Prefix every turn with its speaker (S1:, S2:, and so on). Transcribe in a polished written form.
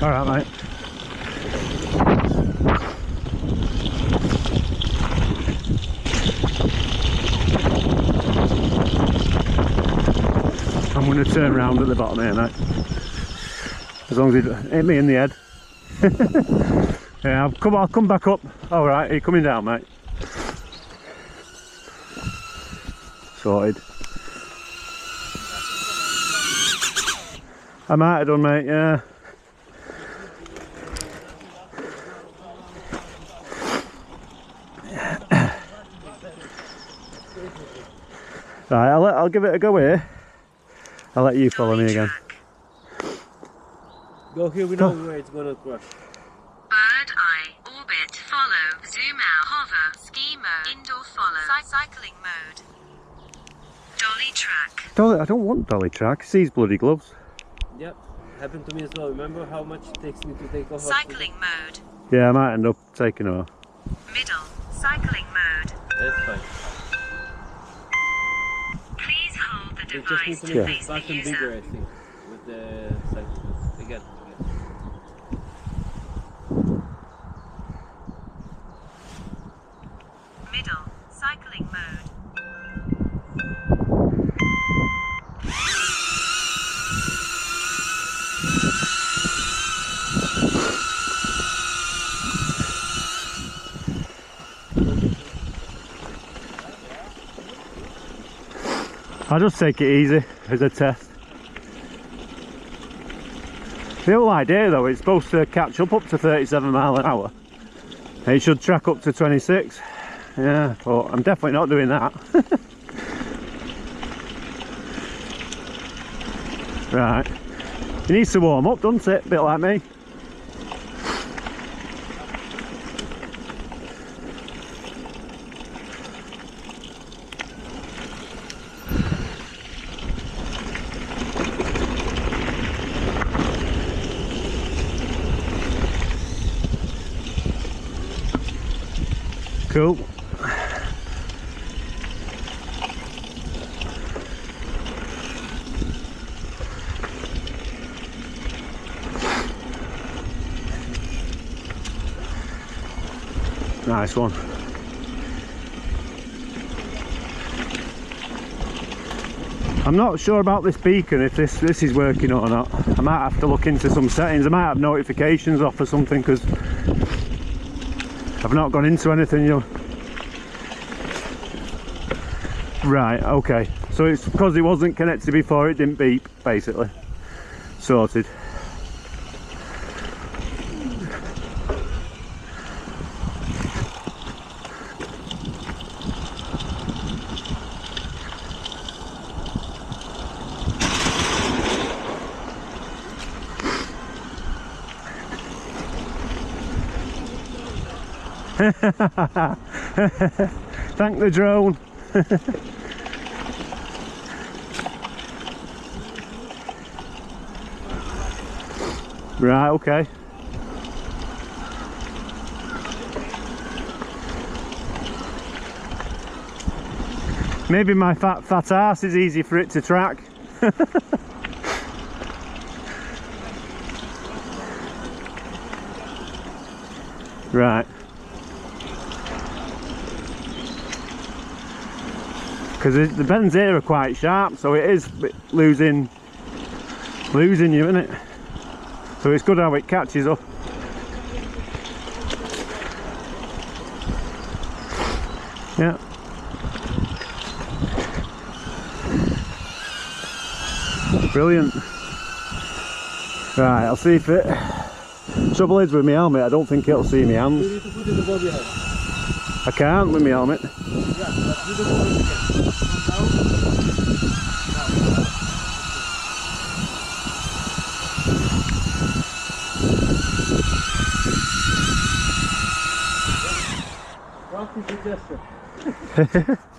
S1: Alright, mate. I'm going to turn around at the bottom here, mate. As long as it hit me in the head. Yeah, I'll come back up. Alright, are you coming down, mate? Sorted. I might have done, mate, yeah. Right, I'll give it a go here. I'll let you follow me again.
S2: Go here, we know where it's gonna crash.
S3: Bird eye, orbit, follow, zoom out, hover, ski mode, indoor follow, cycling mode. Dolly track.
S1: Dolly, I don't want dolly track. It's these bloody gloves.
S2: Yep, happened to me as well. Remember how much it takes me to take off?
S3: Cycling mode.
S1: Yeah, I might end up taking her.
S3: Middle, cycling mode.
S2: That's fine.
S3: Please hold the
S2: It just
S3: device
S2: needs to
S3: to
S2: make
S3: face
S2: it
S3: the
S2: back and
S3: user.
S2: bigger, I think, with the cycling. Again.
S3: Middle, cycling mode.
S1: I'll just take it easy as a test. The whole idea though, it's supposed to catch up to 37 miles an hour. It should track up to 26. Yeah, but I'm definitely not doing that. Right. It needs to warm up, doesn't it? A bit like me. Cool. Nice one. I'm not sure about this beacon, if this is working or not. I might have to look into some settings. I might have notifications off or something because I've not gone into anything, you know. Right, okay. So it's because it wasn't connected before, it didn't beep, basically. Sorted. Thank the drone. Right, okay. Maybe my fat ass is easy for it to track. Right. Because the bends here are quite sharp, so it is losing you, isn't it? So it's good how it catches up. Yeah. Brilliant. Right, I'll see if it... Trouble is with my helmet, I don't think it'll see my hands.
S2: You need to put it above your head.
S1: I can't with my helmet.
S2: Yeah, but you don't want it again. Come down. Practice the gesture.